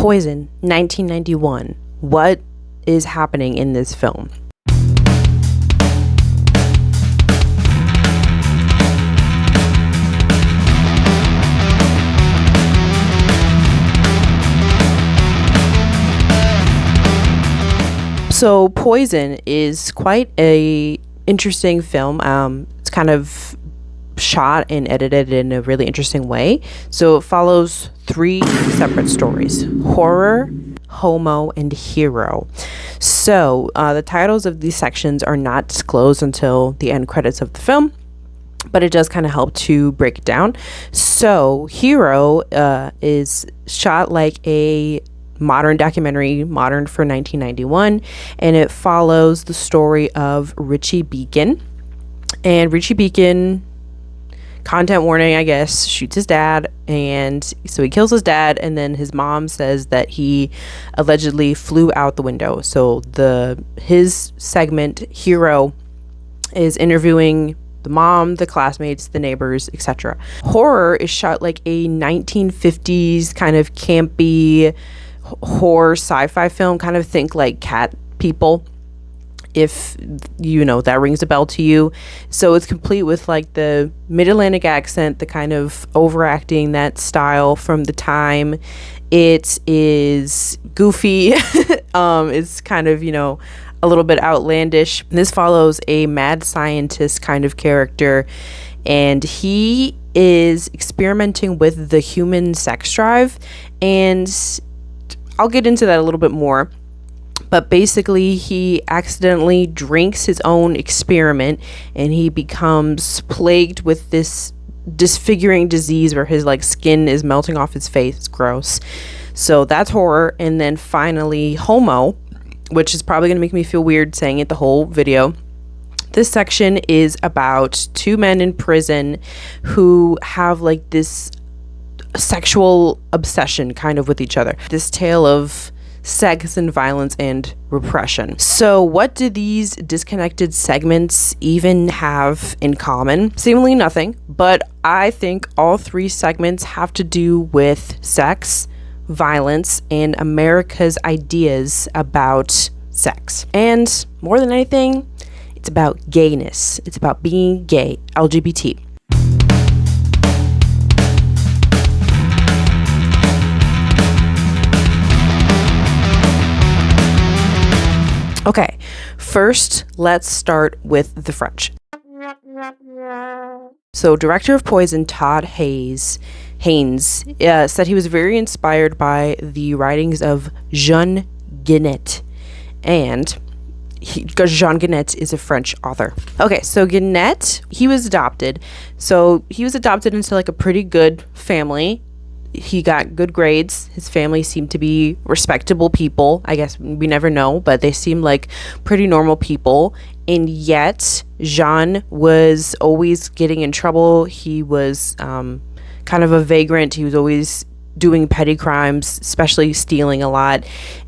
Poison, 1991. What is happening in this film? So Poison is quite a interesting film. It's kind of shot and edited in a really interesting way. So it follows 3 separate stories: horror, homo, and hero. So the titles of these sections are not disclosed until the end credits of the film, but it does kind of help to break it down. So hero is shot like a modern documentary, modern for 1991, and it follows the story of Richie Beacon. And Richie Beacon, content warning, I guess, shoots his dad, and so he kills his dad, and then his mom says that he allegedly flew out the window. So his segment, Hero, is interviewing the mom, the classmates, the neighbors, etc. Horror is shot like a 1950s kind of campy horror sci-fi film. Kind of think like Cat People, if that rings a bell to you. So it's complete with like the mid-Atlantic accent, the kind of overacting, that style from the time. It is goofy. It's kind of a little bit outlandish. This follows a mad scientist kind of character, and he is experimenting with the human sex drive, and I'll get into that a little bit more. But basically, he accidentally drinks his own experiment, and he becomes plagued with this disfiguring disease where his skin is melting off his face. It's gross. So that's horror. And then finally, homo, which is probably going to make me feel weird saying it the whole video. This section is about 2 men in prison who have this sexual obsession kind of with each other. This tale of sex and violence and repression. So what do these disconnected segments even have in common? Seemingly nothing, but I think all 3 segments have to do with sex, violence, and America's ideas about sex. And more than anything, it's about gayness. It's about being gay, LGBT. Okay, first, let's start with the French. So, director of Poison, Todd Haynes, said he was very inspired by the writings of Jean Genet, and because Jean Genet is a French author. Okay, so Genet, he was adopted. So he was adopted into a pretty good family. He got good grades. His family seemed to be respectable people. I guess we never know, but they seemed like pretty normal people. And yet, Jean was always getting in trouble. He was kind of a vagrant. He was always doing petty crimes, especially stealing a lot.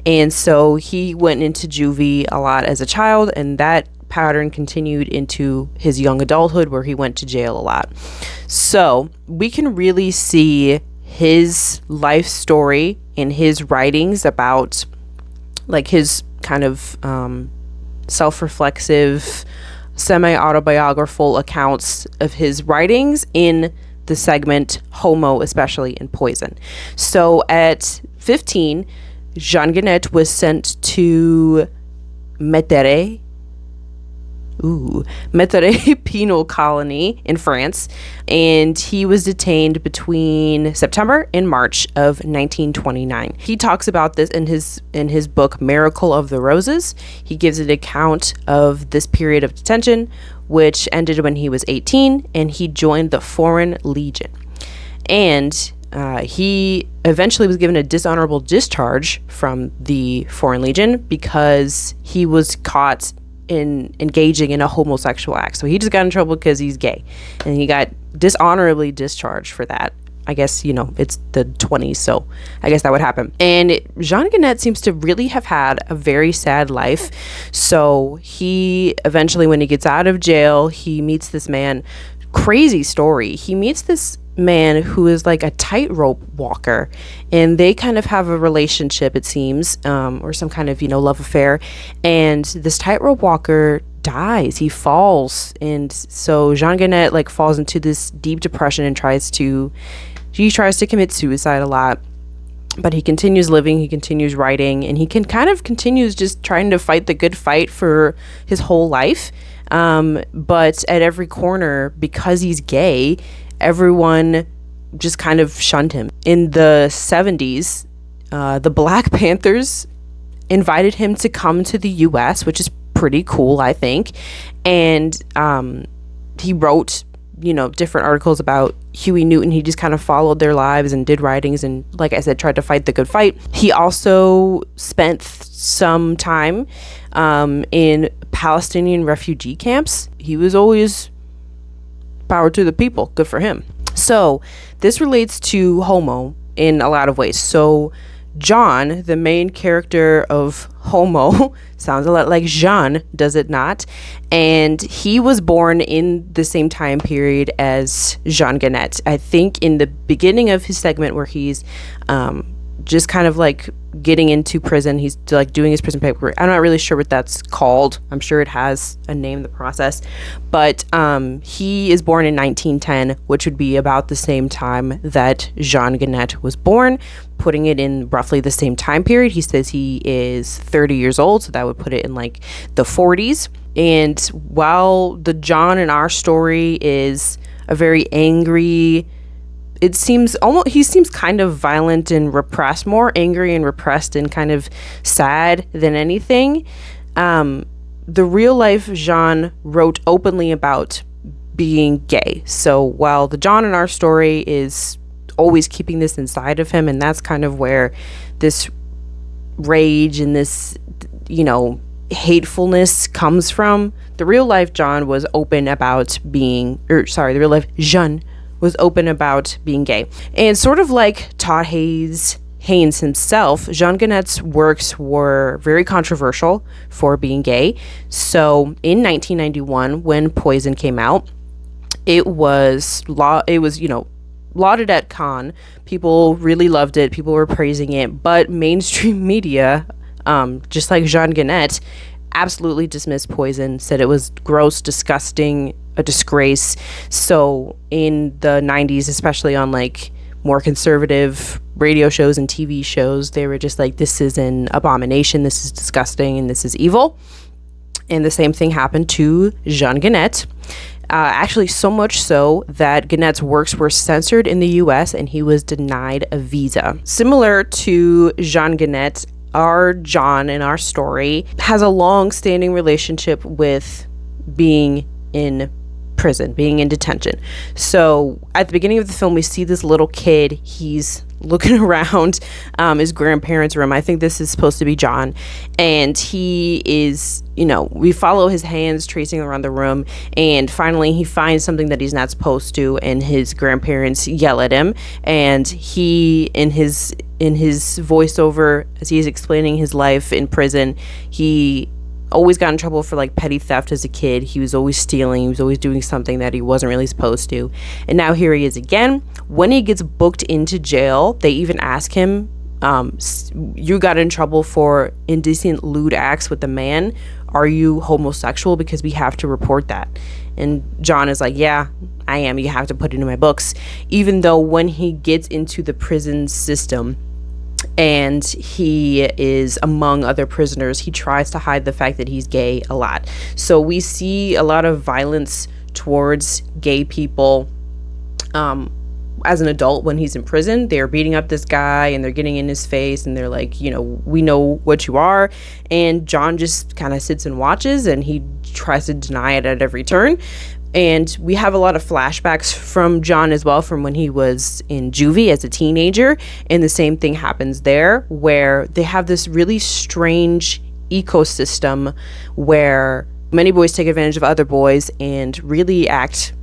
And so he went into juvie a lot as a child, and that pattern continued into his young adulthood, where he went to jail a lot. So we can really see his life story in his writings about his kind of self-reflexive, semi-autobiographical accounts of his writings in the segment Homo, especially in Poison. So at 15, Jean Genet was sent to Mettray penal colony in France, and he was detained between September and March of 1929. He talks about this in his book Miracle of the Roses. He gives an account of this period of detention, which ended when he was 18, and he joined the Foreign Legion. And he eventually was given a dishonorable discharge from the Foreign Legion because he was caught in engaging in a homosexual act. So he just got in trouble because he's gay, and he got dishonorably discharged for that. I guess, it's the 20s, so I guess that would happen. And Jean Genet seems to really have had a very sad life. So he eventually, when he gets out of jail, he meets this man. Crazy story. He meets this man who is like a tightrope walker, and they kind of have a relationship, it seems, or some kind of, love affair. And this tightrope walker dies. He falls, and so Jean Genet like falls into this deep depression and tries to commit suicide a lot. But he continues living, he continues writing, and he continues just trying to fight the good fight for his whole life. But at every corner, because he's gay, everyone just kind of shunned him. In the 70s, the Black Panthers invited him to come to the US, which is pretty cool, I think. And he wrote, different articles about Huey Newton. He just kind of followed their lives and did writings and, like I said, tried to fight the good fight. He also spent some time in Palestinian refugee camps. He was always power to the people. Good for him. So this relates to Homo in a lot of ways. So John, the main character of Homo, sounds a lot like Jean, does it not? And he was born in the same time period as Jean Genet. I think in the beginning of his segment where he's just kind of like getting into prison, he's like doing his prison paperwork. I'm not really sure what that's called. I'm sure it has a name in the process. But he is born in 1910, which would be about the same time that Jean Genet was born, putting it in roughly the same time period. He says he is 30 years old, so that would put it in like the 40s. And while the John in our story is a very angry, he seems kind of violent and repressed, more angry and repressed and kind of sad than anything. The real life Jean wrote openly about being gay. So while the John in our story is always keeping this inside of him, and that's kind of where this rage and this, hatefulness comes from, the real life John was open about the real life Jean was open about being gay. And sort of like Todd Haynes himself, Jean Genet's works were very controversial for being gay. So in 1991, when Poison came out, it was lauded at Cannes. People really loved it. People were praising it. But mainstream media, just like Jean Genet, absolutely dismissed Poison, said it was gross, disgusting, a disgrace. So in the 90s, especially on like more conservative radio shows and TV shows, they were just like, this is an abomination, this is disgusting, and this is evil. And the same thing happened to Jean Genet. Actually, so much so that Genet's works were censored in the US and he was denied a visa. Similar to Jean Genet, our John in our story has a long-standing relationship with being in prison, being in detention. So at the beginning of the film, we see this little kid. He's looking around his grandparents' room. I think this is supposed to be John. And he is, we follow his hands tracing around the room. And finally, he finds something that he's not supposed to. And his grandparents yell at him. And he, in his voiceover, as he's explaining his life in prison, he always got in trouble for like petty theft as a kid. He was always stealing. He was always doing something that he wasn't really supposed to. And now here he is again. When he gets booked into jail, they even ask him, you got in trouble for indecent lewd acts with a man. Are you homosexual? Because we have to report that. And John is like, yeah, I am. You have to put it in my books. Even though when he gets into the prison system, and he is among other prisoners, he tries to hide the fact that he's gay a lot. So we see a lot of violence towards gay people as an adult when he's in prison. They're beating up this guy and they're getting in his face and they're like, we know what you are. And John just kind of sits and watches, and he tries to deny it at every turn. And we have a lot of flashbacks from John as well, from when he was in juvie as a teenager. And the same thing happens there, where they have this really strange ecosystem where many boys take advantage of other boys and really act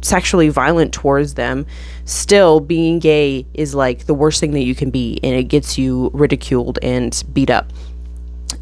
sexually violent towards them. Still, being gay is like the worst thing that you can be, and it gets you ridiculed and beat up.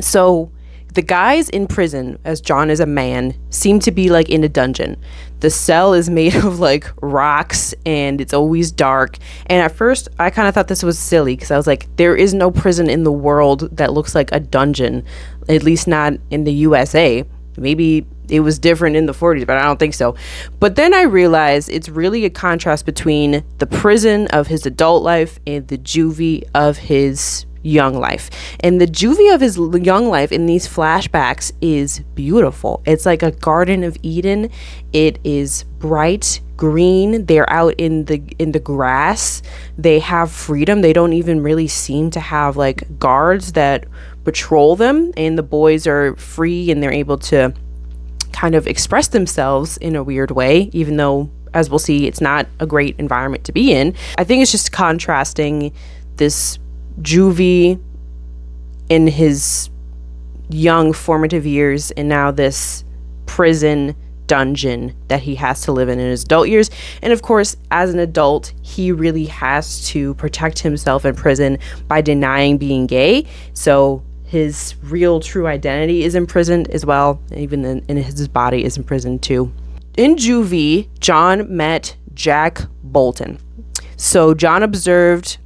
So The guys in prison, as John is a man, seem to be like in a dungeon. The cell is made of like rocks and it's always dark. And at first I kind of thought this was silly because I was like, there is no prison in the world that looks like a dungeon, at least not in the USA. Maybe it was different in the 40s, but I don't think so. But then I realized it's really a contrast between the prison of his adult life and the juvie of his young life. And the juvie of his young life in these flashbacks is beautiful. It's like a Garden of Eden. It is bright green. They're out in the grass. They have freedom. They don't even really seem to have like guards that patrol them, and the boys are free and they're able to kind of express themselves in a weird way, even though, as we'll see, it's not a great environment to be in. I think it's just contrasting this juvie in his young formative years and now this prison dungeon that he has to live in his adult years. And of course, as an adult, he really has to protect himself in prison by denying being gay. So his real true identity is imprisoned as well. Even in his body is imprisoned too. In juvie, John met Jack Bolton. So John observed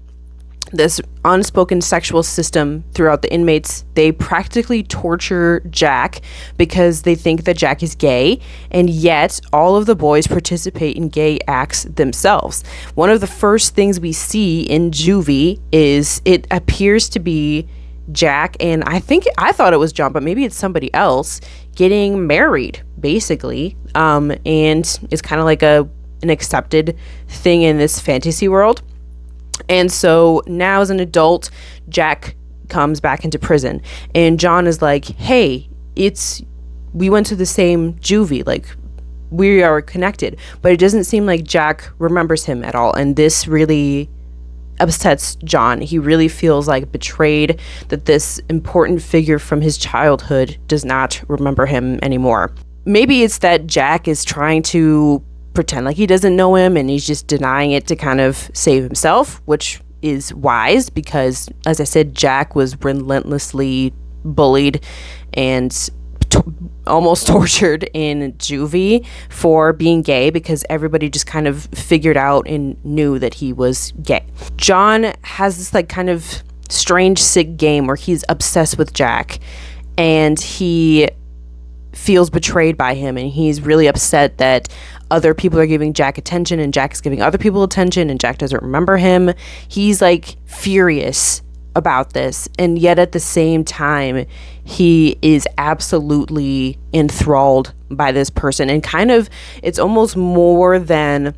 this unspoken sexual system throughout the inmates. They practically torture Jack because they think that Jack is gay, and yet all of the boys participate in gay acts themselves. One of the first things we see in juvie is it appears to be Jack, and I thought it was John, but maybe it's somebody else, getting married, basically. And it's kind of like an accepted thing in this fantasy world. And so now as an adult, Jack comes back into prison and John is like, hey, we went to the same juvie, like we are connected. But it doesn't seem like Jack remembers him at all. And this really upsets John. He really feels like betrayed that this important figure from his childhood does not remember him anymore. Maybe it's that Jack is trying to pretend like he doesn't know him and he's just denying it to kind of save himself, which is wise because, as I said, Jack was relentlessly bullied and almost tortured in juvie for being gay because everybody just kind of figured out and knew that he was gay. John has this like kind of strange sick game where he's obsessed with Jack and he feels betrayed by him, and he's really upset that other people are giving Jack attention and Jack is giving other people attention and Jack doesn't remember him. He's like furious about this, and yet at the same time he is absolutely enthralled by this person, and kind of it's almost more than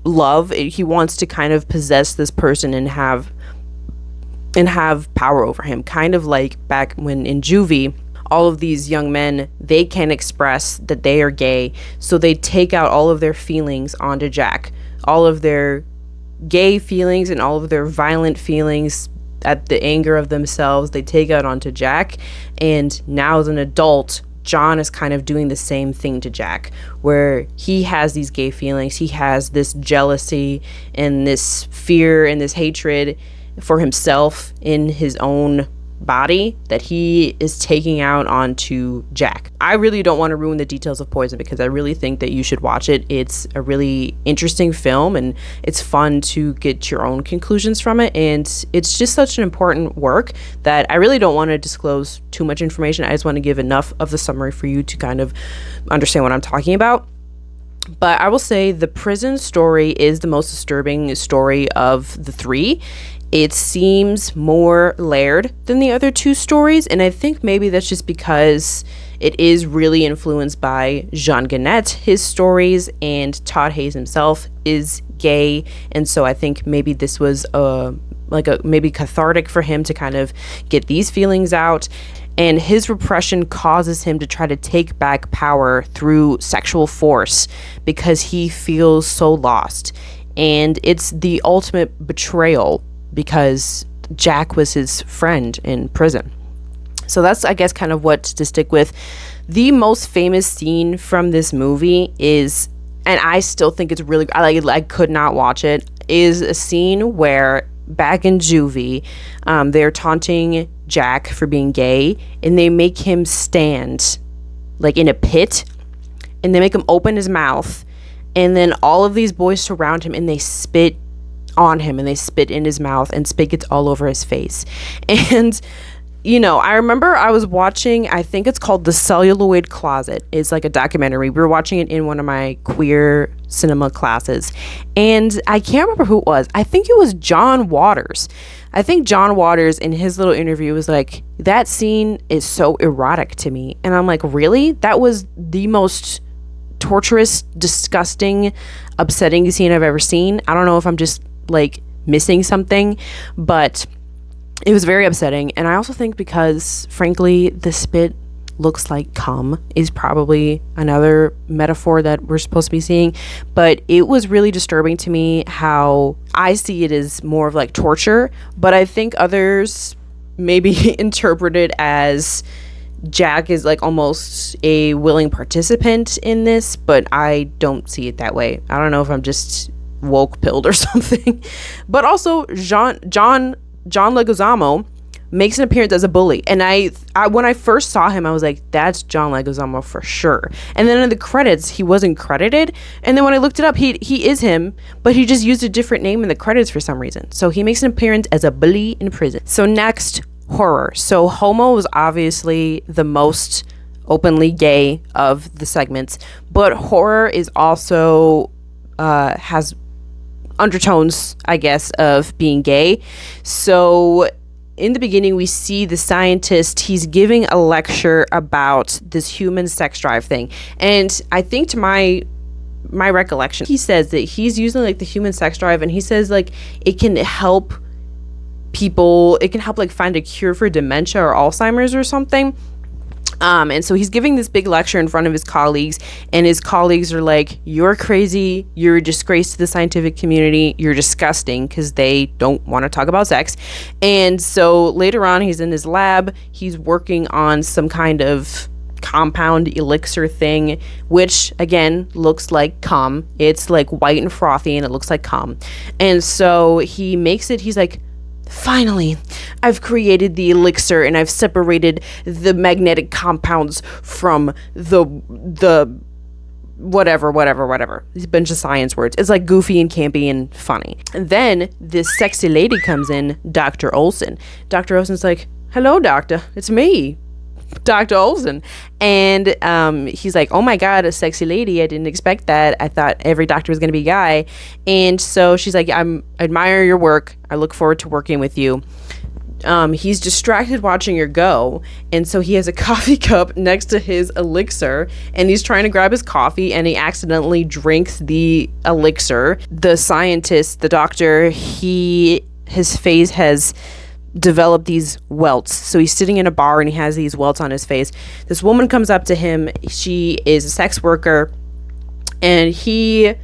love. He wants to kind of possess this person and have power over him, kind of like back when in juvie all of these young men, they can't express that they are gay, so they take out all of their feelings onto Jack. All of their gay feelings and all of their violent feelings at the anger of themselves, they take out onto Jack. And now as an adult, John is kind of doing the same thing to Jack, where he has these gay feelings, he has this jealousy and this fear and this hatred for himself in his own body that he is taking out onto Jack. I really don't want to ruin the details of Poison because I really think that you should watch it. It's a really interesting film and it's fun to get your own conclusions from it, and it's just such an important work that I really don't want to disclose too much information. I just want to give enough of the summary for you to kind of understand what I'm talking about. But I will say the prison story is the most disturbing story of the three. It seems more layered than the other two stories, and I think maybe that's just because it is really influenced by Jean Genet, his stories, and Todd Haynes himself is gay, and so I think maybe this was maybe cathartic for him to kind of get these feelings out. And his repression causes him to try to take back power through sexual force because he feels so lost. And it's the ultimate betrayal because Jack was his friend in prison. So that's, I guess, kind of what to stick with. The most famous scene from this movie and I still think it's really, I could not watch it, is a scene where back in juvie. They're taunting Jack for being gay, and they make him stand like in a pit, and they make him open his mouth, and then all of these boys surround him and they spit on him and they spit in his mouth, and spit gets all over his face. And I remember I was watching, I think it's called The Celluloid Closet. It's like a documentary. We were watching it in one of my queer cinema classes, and I can't remember who it was. I think it was John Waters. I think John Waters in his little interview was like, that scene is so erotic to me. And I'm like, really? That was the most torturous, disgusting, upsetting scene I've ever seen. I don't know if I'm just like missing something, but it was very upsetting. And I also think because, frankly, the spit looks like cum is probably another metaphor that we're supposed to be seeing. But it was really disturbing to me how I see it as more of like torture. But I think others maybe interpret it as Jack is like almost a willing participant in this. But I don't see it that way. I don't know if I'm just woke pilled or something. But also, John Leguizamo makes an appearance as a bully, and I when I first saw him, I was like, that's John Leguizamo for sure. And then in the credits, he wasn't credited, and then when I looked it up, he is him, but he just used a different name in the credits for some reason. So he makes an appearance as a bully in prison. So next, horror. So Homo was obviously the most openly gay of the segments, but horror is also has undertones, I guess, of being gay. So in the beginning, we see the scientist, he's giving a lecture about this human sex drive thing. And I think to my recollection, he says that he's using like the human sex drive, and he says like it can help people, it can help like find a cure for dementia or Alzheimer's or something. And so he's giving this big lecture in front of his colleagues, and his colleagues are like, you're crazy, you're a disgrace to the scientific community, you're disgusting, because they don't want to talk about sex. And so later on, he's in his lab, he's working on some kind of compound elixir thing, which again looks like cum. It's like white and frothy, and it looks like cum. And so he makes it, he's like, finally, I've created the elixir, and I've separated the magnetic compounds from the whatever. These bunch of science words. It's like goofy and campy and funny. And then this sexy lady comes in, Dr. Olson. Dr. Olson's like, hello, doctor. It's me, Dr. Olson. And he's like, oh my God, a sexy lady. I didn't expect that. I thought every doctor was going to be a guy. And so she's like, I admire your work. I look forward to working with you. He's distracted watching her go. And so he has a coffee cup next to his elixir, and he's trying to grab his coffee, and he accidentally drinks the elixir. The scientist, the doctor, his face has developed these welts. So he's sitting in a bar and he has these welts on his face. This woman comes up to him. She is a sex worker, and he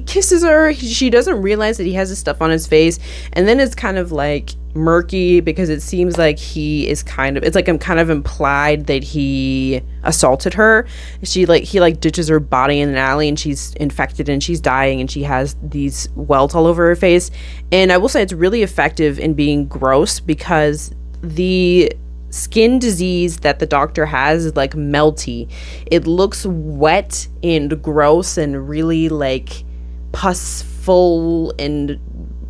kisses her. She doesn't realize that he has this stuff on his face, and then it's kind of like murky because it seems like it's like I'm kind of implied that he assaulted her. He ditches her body in an alley, and she's infected and she's dying, and she has these welts all over her face. And I will say it's really effective in being gross, because the skin disease that the doctor has is like melty. It looks wet and gross and really like pusful and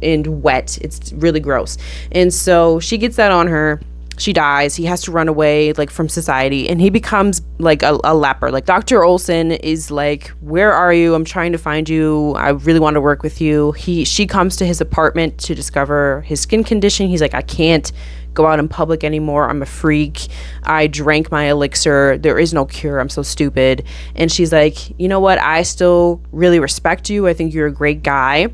wet. It's really gross. And so she gets that on her. She dies. He has to run away like from society, and he becomes like a leper. Like Dr. Olson is like, where are you? I'm trying to find you. I really want to work with you. She comes to his apartment to discover his skin condition. He's like, I can't go out in public anymore. I'm a freak. I drank my elixir. There is no cure. I'm so stupid. And she's like, you know what? I still really respect you. I think you're a great guy.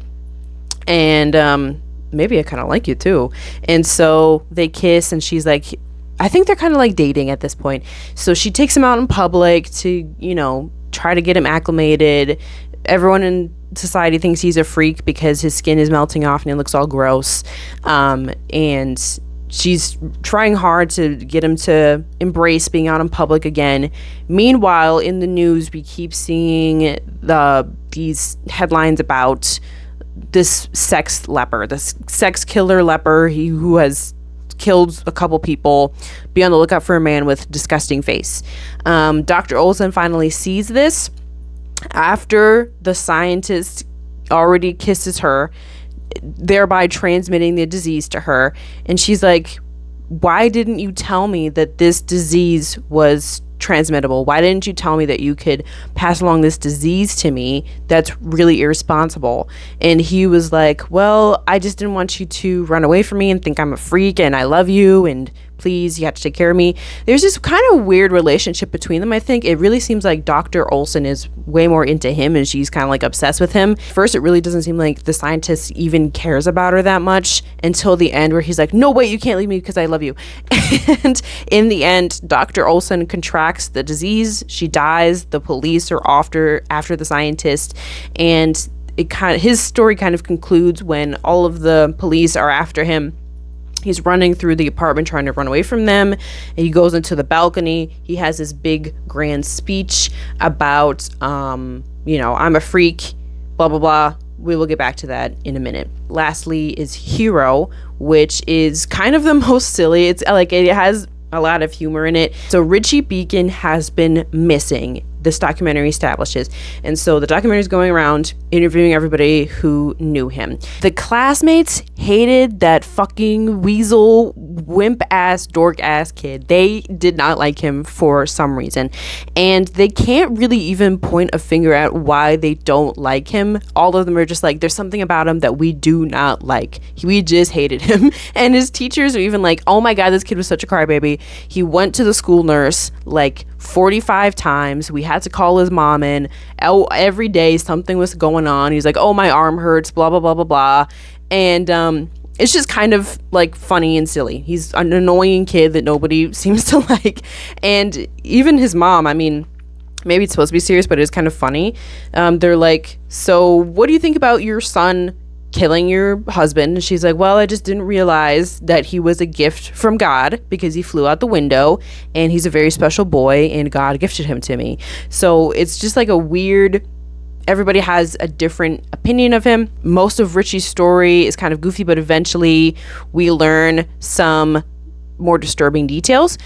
And maybe I kind of like you too. And so they kiss, and she's like, I think they're kind of like dating at this point. So she takes him out in public to, try to get him acclimated. Everyone in society thinks he's a freak because his skin is melting off and it looks all gross. And she's trying hard to get him to embrace being out in public again. Meanwhile, in the news, we keep seeing these headlines about this sex killer leper, who has killed a couple people. Be on the lookout for a man with disgusting face. Dr. Olson finally sees this after the scientist already kisses her, thereby transmitting the disease to her. And she's like, why didn't you tell me that this disease was transmittable? Why didn't you tell me that you could pass along this disease to me? That's really irresponsible. And he was like, well, I just didn't want you to run away from me and think I'm a freak and I love you and please, you have to take care of me. There's this kind of weird relationship between them. I think it really seems like Dr. Olson is way more into him and she's kind of like obsessed with him. First, it really doesn't seem like the scientist even cares about her that much until the end, where he's like, no, wait, you can't leave me because I love you. And in the end, Dr. Olson contracts the disease. She dies. The police are after the scientist, and his story kind of concludes when all of the police are after him. He's running through the apartment trying to run away from them. And he goes into the balcony. He has this big grand speech about, I'm a freak, blah, blah, blah. We will get back to that in a minute. Lastly is Hero, which is kind of the most silly. It's like, it has a lot of humor in it. So Richie Beacon has been missing, this documentary establishes. And so the documentary is going around interviewing everybody who knew him. The classmates hated that fucking weasel, wimp ass, dork ass kid. They did not like him for some reason. And they can't really even point a finger at why they don't like him. All of them are just like, there's something about him that we do not like. We just hated him. And his teachers are even like, oh my God, this kid was such a crybaby. He went to the school nurse like 45 times. We had to call his mom in. Every day something was going on. He's like, oh, my arm hurts, blah, blah, blah, blah, blah. And it's just kind of like funny and silly. He's an annoying kid that nobody seems to like. And even his mom, I mean, maybe it's supposed to be serious, but it's kind of funny. They're like, so what do you think about your son killing your husband? And she's like, well, I just didn't realize that he was a gift from God because he flew out the window and he's a very special boy and God gifted him to me. So it's just like a weird, everybody has a different opinion of him. Most of Richie's story is kind of goofy, but eventually we learn some more disturbing details.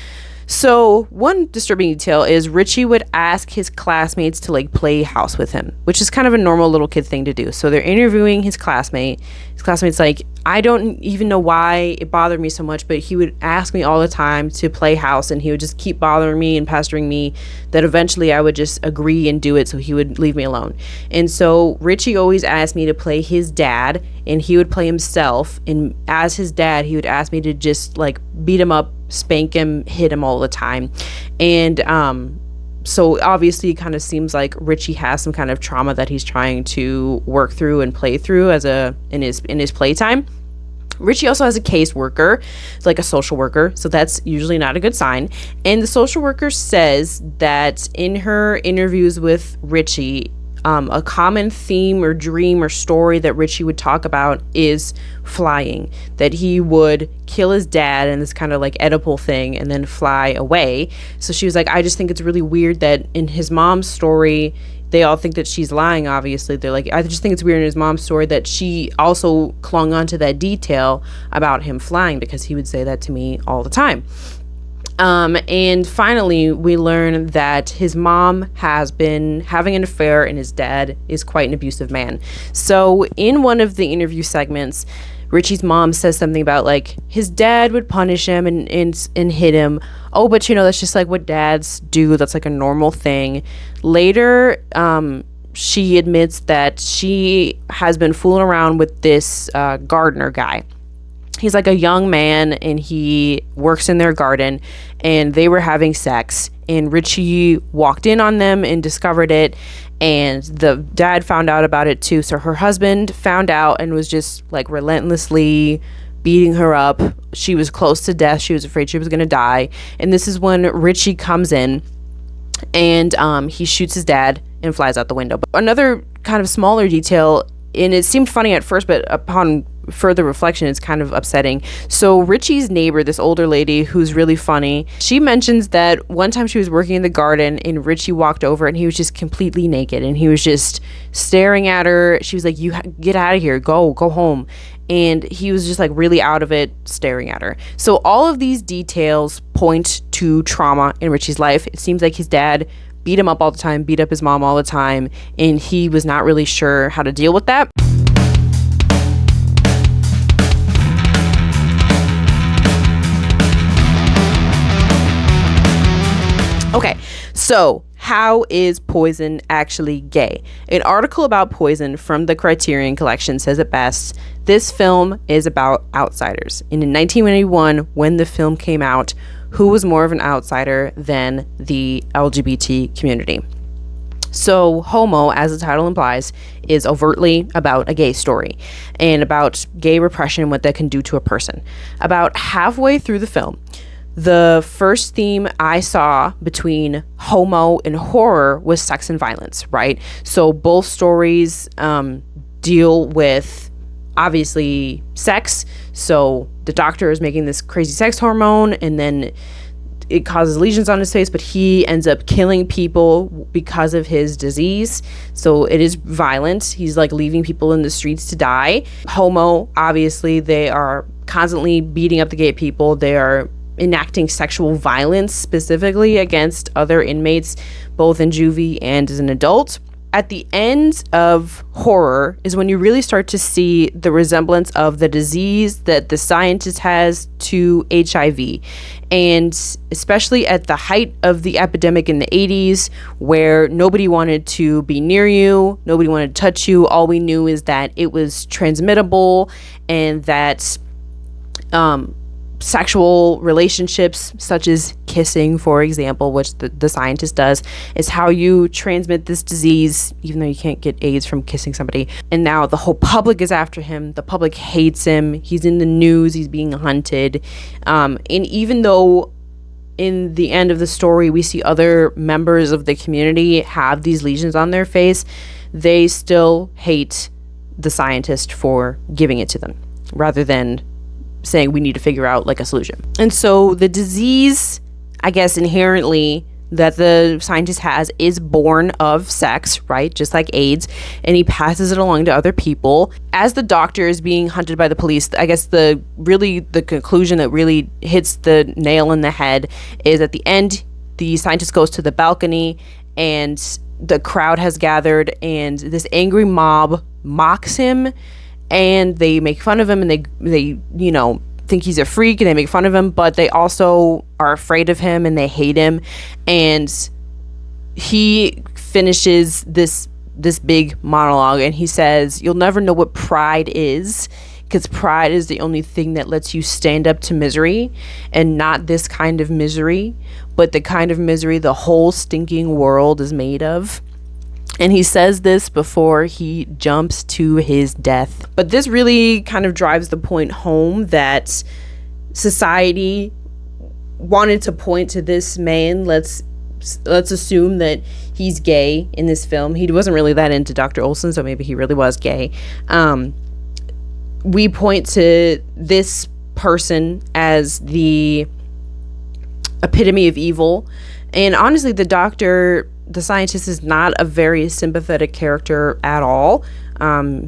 So one disturbing detail is Richie would ask his classmates to like play house with him, which is kind of a normal little kid thing to do. So they're interviewing his classmate. His classmate's like, I don't even know why it bothered me so much, but he would ask me all the time to play house and he would just keep bothering me and pestering me that eventually I would just agree and do it so he would leave me alone. And so Richie always asked me to play his dad and he would play himself. And as his dad, he would ask me to just like beat him up, spank him, hit him all the time. And so obviously it kind of seems like Richie has some kind of trauma that he's trying to work through and play through in his playtime. Richie also has a caseworker, like a social worker, so that's usually not a good sign. And the social worker says that in her interviews with Richie, a common theme or dream or story that Richie would talk about is flying, that he would kill his dad in this kind of like Oedipal thing and then fly away. So she was like, I just think it's really weird that in his mom's story, they all think that she's lying, obviously. They're like, I just think it's weird in his mom's story that she also clung on to that detail about him flying because he would say that to me all the time. And finally, we learn that his mom has been having an affair and his dad is quite an abusive man. So in one of the interview segments, Richie's mom says something about like his dad would punish him and hit him. Oh, but that's just like what dads do. That's like a normal thing. Later, she admits that she has been fooling around with this gardener guy. He's like a young man and he works in their garden and they were having sex and Richie walked in on them and discovered it and the dad found out about it too. So her husband found out and was just like relentlessly beating her up. She was close to death. She was afraid she was going to die. And this is when Richie comes in and he shoots his dad and flies out the window. But another kind of smaller detail, and it seemed funny at first, but upon further reflection, it's kind of upsetting. So Richie's neighbor, this older lady who's really funny, she mentions that one time she was working in the garden and Richie walked over and he was just completely naked and he was just staring at her. She was like, "You get out of here, go home." And he was just like really out of it, staring at her. So all of these details point to trauma in Richie's life. It seems like his dad beat him up all the time, beat up his mom all the time, and he was not really sure how to deal with that. Okay, so how is Poison actually gay? An article about Poison from the Criterion Collection says it best: this film is about outsiders. And in 1991, when the film came out, who was more of an outsider than the LGBT community? So Homo, as the title implies, is overtly about a gay story and about gay repression, what that can do to a person. About halfway through the film, the first theme I saw between Homo and horror was sex and violence, right? So both stories deal with, obviously, sex. So the doctor is making this crazy sex hormone and then it causes lesions on his face, but he ends up killing people because of his disease. So it is violent. He's like leaving people in the streets to die. Homo, obviously, they are constantly beating up the gay people. They are enacting sexual violence specifically against other inmates, both in juvie and as an adult. At the end of horror is when you really start to see the resemblance of the disease that the scientist has to HIV. And especially at the height of the epidemic in the 80s, where nobody wanted to be near you, nobody wanted to touch you. All we knew is that it was transmittable and that sexual relationships, such as kissing, for example, which the scientist does, is how you transmit this disease, even though you can't get AIDS from kissing somebody. And now the whole public is after him. The public hates him. He's in the news. He's being hunted. And even though in the end of the story we see other members of the community have these lesions on their face, they still hate the scientist for giving it to them, rather than saying we need to figure out like a solution. And so the disease, I guess, inherently that the scientist has is born of sex, right? Just like AIDS, and he passes it along to other people. As the doctor is being hunted by the police, I guess the conclusion that really hits the nail in the head is at the end, the scientist goes to the balcony and the crowd has gathered and this angry mob mocks him. And they make fun of him and they think he's a freak and they make fun of him, but they also are afraid of him and they hate him. And he finishes this big monologue and he says, "You'll never know what pride is, because pride is the only thing that lets you stand up to misery, and not this kind of misery, but the kind of misery the whole stinking world is made of." And he says this before he jumps to his death. But this really kind of drives the point home that society wanted to point to this man. Let's assume that he's gay in this film. He wasn't really that into Dr. Olson, so maybe he really was gay. We point to this person as the epitome of evil. And honestly, the scientist is not a very sympathetic character at all.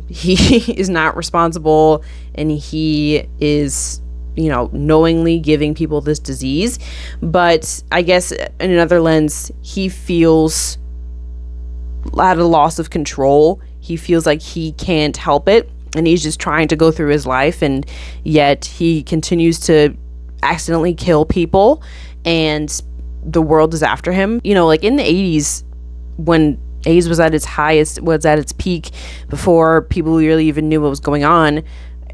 He is not responsible, and he is, knowingly giving people this disease. But I guess in another lens, he feels at a loss of control. He feels like he can't help it, and he's just trying to go through his life, and yet he continues to accidentally kill people, and the world is after him. Like in the 80s, when AIDS was at its highest, was at its peak, before people really even knew what was going on,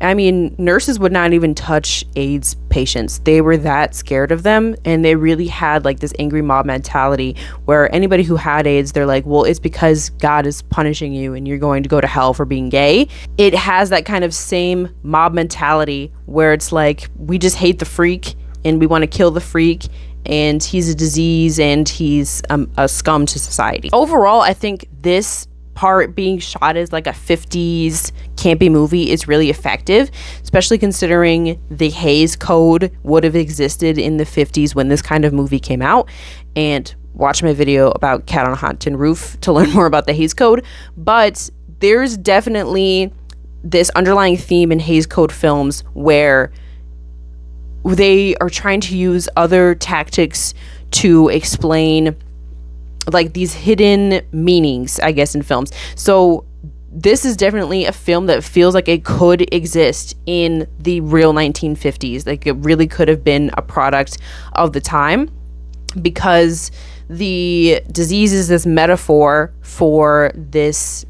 I mean, nurses would not even touch AIDS patients. They were that scared of them, and they really had like this angry mob mentality where anybody who had AIDS, they're like, well, it's because God is punishing you and you're going to go to hell for being gay. It has that kind of same mob mentality where it's like, we just hate the freak and we want to kill the freak, and he's a disease and he's a scum to society. Overall, I think this part, being shot as like a 50s campy movie is really effective, especially considering the Hays Code would have existed in the 50s when this kind of movie came out. And watch my video about Cat on a Hot Tin Roof to learn more about the Hays Code. But there's definitely this underlying theme in Hays Code films where they are trying to use other tactics to explain like these hidden meanings, I guess, in films. So this is definitely a film that feels like it could exist in the real 1950s. Like it really could have been a product of the time, because the disease is this metaphor for this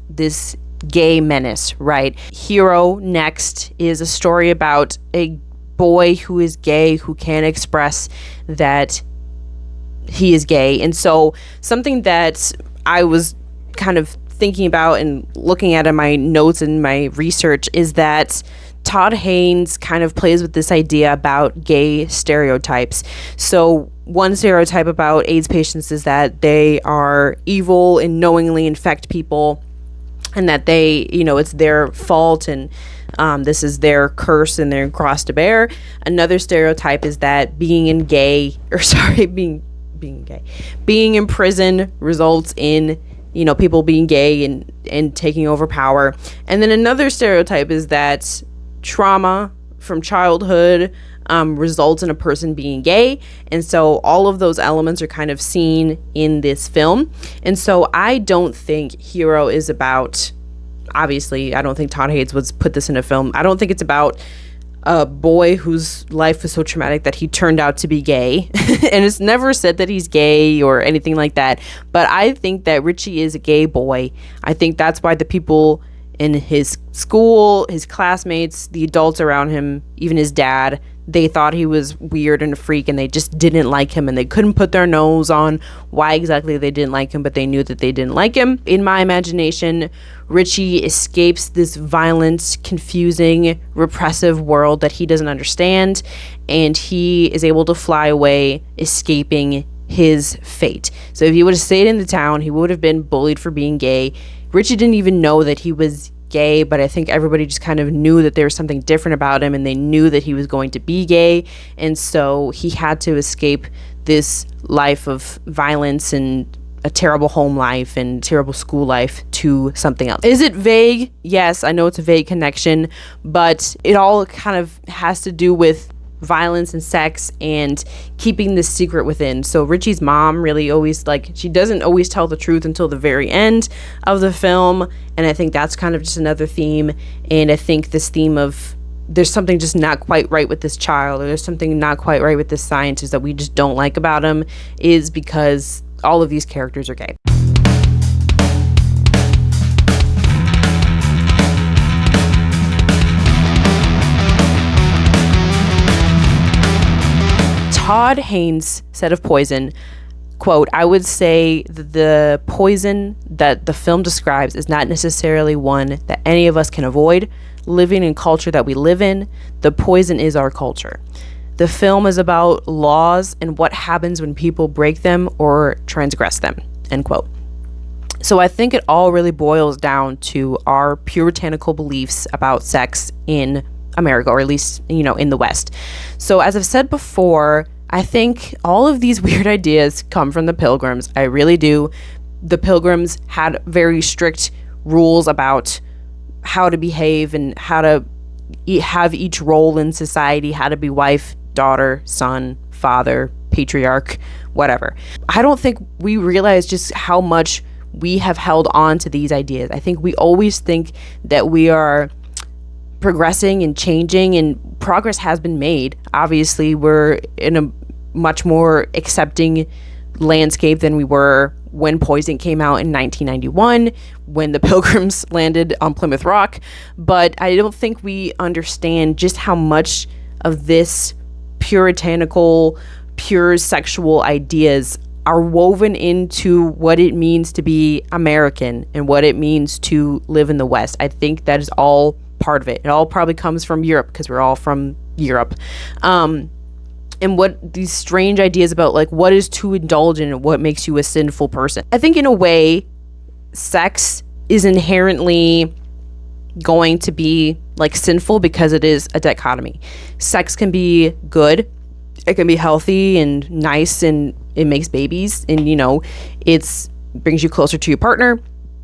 gay menace, right? Hero Next is a story about a boy who is gay, who can't express that he is gay. And so something that I was kind of thinking about and looking at in my notes and my research is that Todd Haynes kind of plays with this idea about gay stereotypes. So one stereotype about AIDS patients is that they are evil and knowingly infect people, and that they, it's their fault, and this is their curse and their cross to bear. Another stereotype is that being in prison results in people being gay and taking over power. And then another stereotype is that trauma from childhood results in a person being gay. And so all of those elements are kind of seen in this film. And so I don't think Hero is about, obviously, I don't think Todd Haynes would put this in a film. I don't think it's about a boy whose life was so traumatic that he turned out to be gay. And it's never said that he's gay or anything like that. But I think that Richie is a gay boy. I think that's why the people in his school, his classmates, the adults around him, even his dad, they thought he was weird and a freak, and they just didn't like him, and they couldn't put their nose on why exactly they didn't like him, but they knew that they didn't like him. In my imagination, Richie escapes this violent, confusing, repressive world that he doesn't understand, and he is able to fly away, escaping his fate. So if he would have stayed in the town, he would have been bullied for being gay. Richie didn't even know that he was gay, but I think everybody just kind of knew that there was something different about him, and they knew that he was going to be gay, and so he had to escape this life of violence and a terrible home life and terrible school life to something else. Is it vague? Yes, I know it's a vague connection, but it all kind of has to do with violence and sex and keeping this secret within. So Richie's mom really always, she doesn't always tell the truth until the very end of the film, and I think that's kind of just another theme. And I think this theme of there's something just not quite right with this child, or there's something not quite right with this scientist that we just don't like about him, is because all of these characters are gay. Todd Haynes said of Poison, quote, "I would say that the poison that the film describes is not necessarily one that any of us can avoid. Living in culture that we live in, the poison is our culture. The film is about laws and what happens when people break them or transgress them," end quote. So I think it all really boils down to our puritanical beliefs about sex in America, or at least, in the West. So as I've said before, I think all of these weird ideas come from the Pilgrims. I really do. The Pilgrims had very strict rules about how to behave and how to have each role in society, how to be wife, daughter, son, father, patriarch, whatever. I don't think we realize just how much we have held on to these ideas. I think we always think that we are progressing and changing, and progress has been made. Obviously, we're in a much more accepting landscape than we were when Poison came out in 1991, when the Pilgrims landed on Plymouth Rock. But I don't think we understand just how much of this puritanical, pure sexual ideas are woven into what it means to be American and what it means to live in the West. I think that is all part of it. It all probably comes from Europe, because we're all from Europe. And what these strange ideas about what is too indulgent and what makes you a sinful person. I think in a way, sex is inherently going to be like sinful because it is a dichotomy. Sex can be good, it can be healthy and nice, and it makes babies, and it's brings you closer to your partner,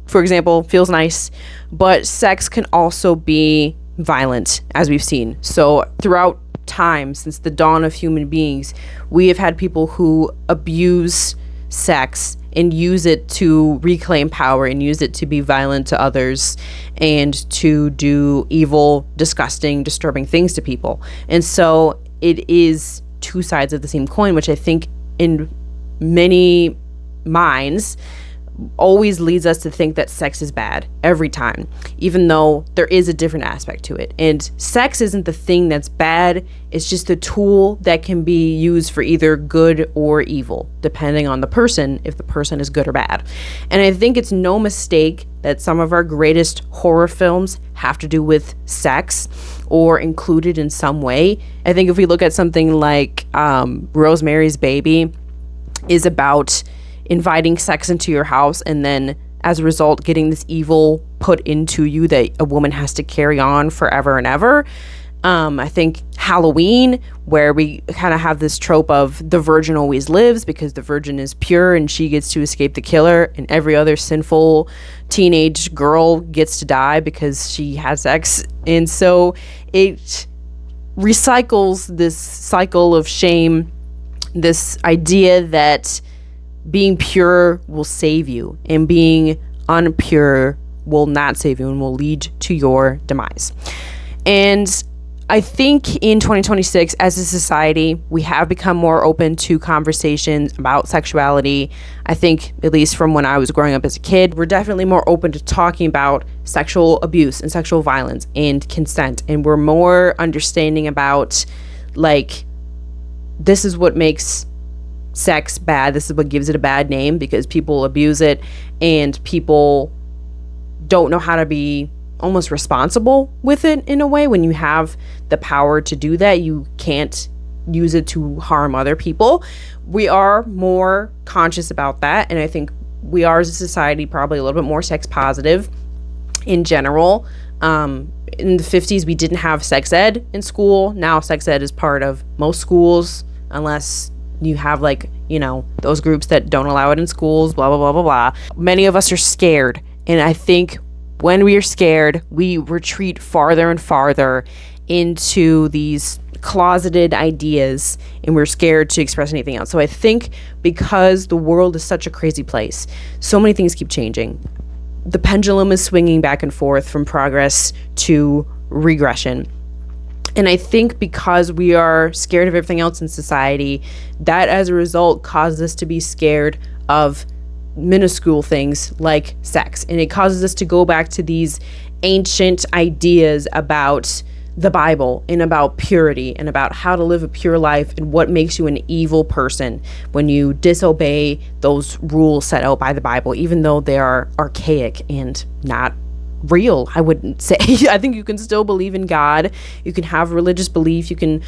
for example, feels nice. But sex can also be violent, as we've seen. So throughout time, since the dawn of human beings, we have had people who abuse sex and use it to reclaim power and use it to be violent to others and to do evil, disgusting, disturbing things to people. And so it is two sides of the same coin, which I think in many minds always leads us to think that sex is bad every time, even though there is a different aspect to it. And sex isn't the thing that's bad, it's just a tool that can be used for either good or evil, depending on the person, if the person is good or bad. And I think it's no mistake that some of our greatest horror films have to do with sex or included in some way. I think if we look at something like Rosemary's Baby is about inviting sex into your house and then as a result getting this evil put into you that a woman has to carry on forever and ever. I think Halloween, where we kind of have this trope of the virgin always lives because the virgin is pure and she gets to escape the killer, and every other sinful teenage girl gets to die because she has sex. And so it recycles this cycle of shame, this idea that being pure will save you and being unpure will not save you and will lead to your demise. And I think in 2026, as a society, we have become more open to conversations about sexuality. I think, at least from when I was growing up as a kid, we're definitely more open to talking about sexual abuse and sexual violence and consent. And we're more understanding about, like, this is what makes sex bad. This is what gives it a bad name, because people abuse it and people don't know how to be almost responsible with it in a way. When you have the power to do that, you can't use it to harm other people. We are more conscious about that, and I think we are as a society probably a little bit more sex positive in general. In the 50s, we didn't have sex ed in school. Now sex ed is part of most schools, unless you have, like, those groups that don't allow it in schools, blah, blah, blah, blah, blah. Many of us are scared. And I think when we are scared, we retreat farther and farther into these closeted ideas, and we're scared to express anything else. So I think because the world is such a crazy place, so many things keep changing. The pendulum is swinging back and forth from progress to regression. And I think because we are scared of everything else in society, that as a result causes us to be scared of minuscule things like sex. And it causes us to go back to these ancient ideas about the Bible and about purity and about how to live a pure life and what makes you an evil person when you disobey those rules set out by the Bible, even though they are archaic and not real. I wouldn't say. I think you can still believe in God. You can have religious belief. You can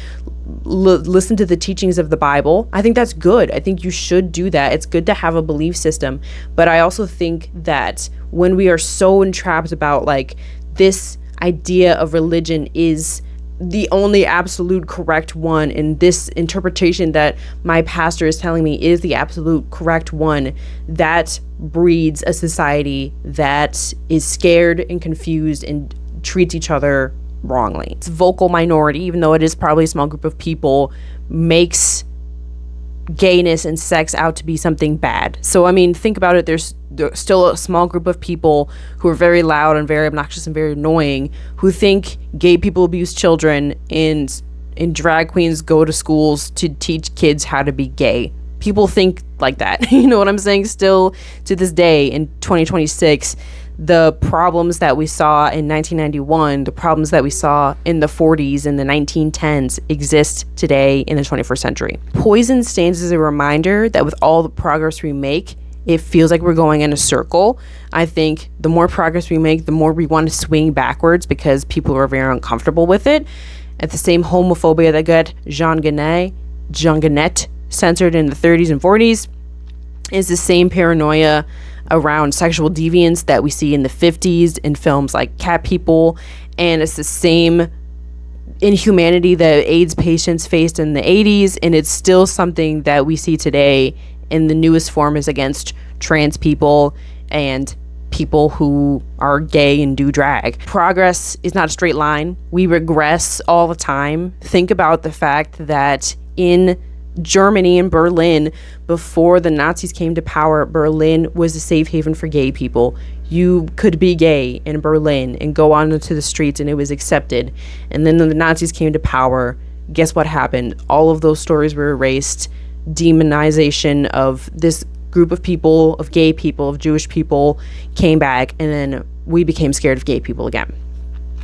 listen to the teachings of the Bible. I think that's good. I think you should do that. It's good to have a belief system. But I also think that when we are so entrapped about, like, this idea of religion is the only absolute correct one, and this interpretation that my pastor is telling me is the absolute correct one, that breeds a society that is scared and confused and treats each other wrongly. It's vocal minority, even though it is probably a small group of people, makes gayness and sex out to be something bad. So, I mean, think about it. There's still a small group of people who are very loud and very obnoxious and very annoying who think gay people abuse children, and drag queens go to schools to teach kids how to be gay. People think like that. You know what I'm saying? Still to this day in 2026, the problems that we saw in 1991, the problems that we saw in the 40s and the 1910s exist today in the 21st century. Poison stands as a reminder that with all the progress we make, it feels like we're going in a circle. I think the more progress we make, the more we want to swing backwards because people are very uncomfortable with it. At the same homophobia that got Jean Genet censored in the 30s and 40s, is the same paranoia around sexual deviance that we see in the 50s in films like Cat People, and it's the same inhumanity that AIDS patients faced in the 80s, and it's still something that we see today in the newest form is against trans people and people who are gay and do drag. Progress is not a straight line. We regress all the time. Think about the fact that in Germany and Berlin, before the Nazis came to power, Berlin was a safe haven for gay people. You could be gay in Berlin and go on into the streets and it was accepted. And then when the Nazis came to power, guess what happened? All of those stories were erased. Demonization of this group of people, of gay people, of Jewish people came back, and then we became scared of gay people again.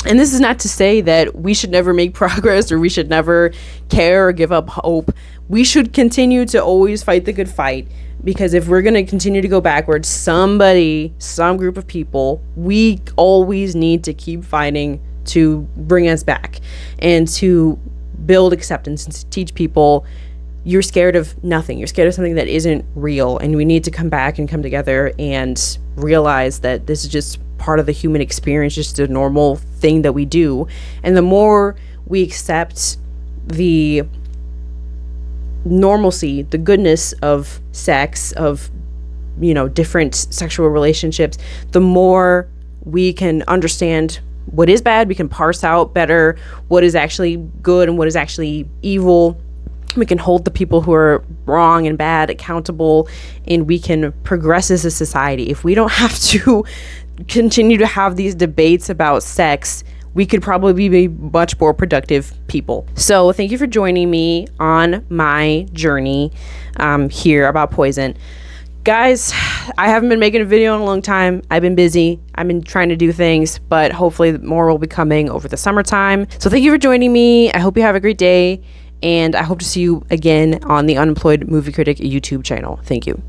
And this is not to say that we should never make progress or we should never care or give up hope. We should continue to always fight the good fight, because if we're going to continue to go backwards, some group of people, we always need to keep fighting to bring us back and to build acceptance and to teach people you're scared of nothing. You're scared of something that isn't real, and we need to come back and come together and realize that this is just part of the human experience, just a normal thing that we do. And the more we accept the normalcy, the goodness of sex, of, you know, different sexual relationships, the more we can understand what is bad. We can parse out better what is actually good and what is actually evil. We can hold the people who are wrong and bad accountable, and we can progress as a society. If we don't have to continue to have these debates about sex, we could probably be much more productive people. So thank you for joining me on my journey here about poison. Guys, I haven't been making a video in a long time. I've been busy. I've been trying to do things, but hopefully more will be coming over the summertime. So thank you for joining me. I hope you have a great day, and I hope to see you again on the Unemployed Movie Critic YouTube channel. Thank you.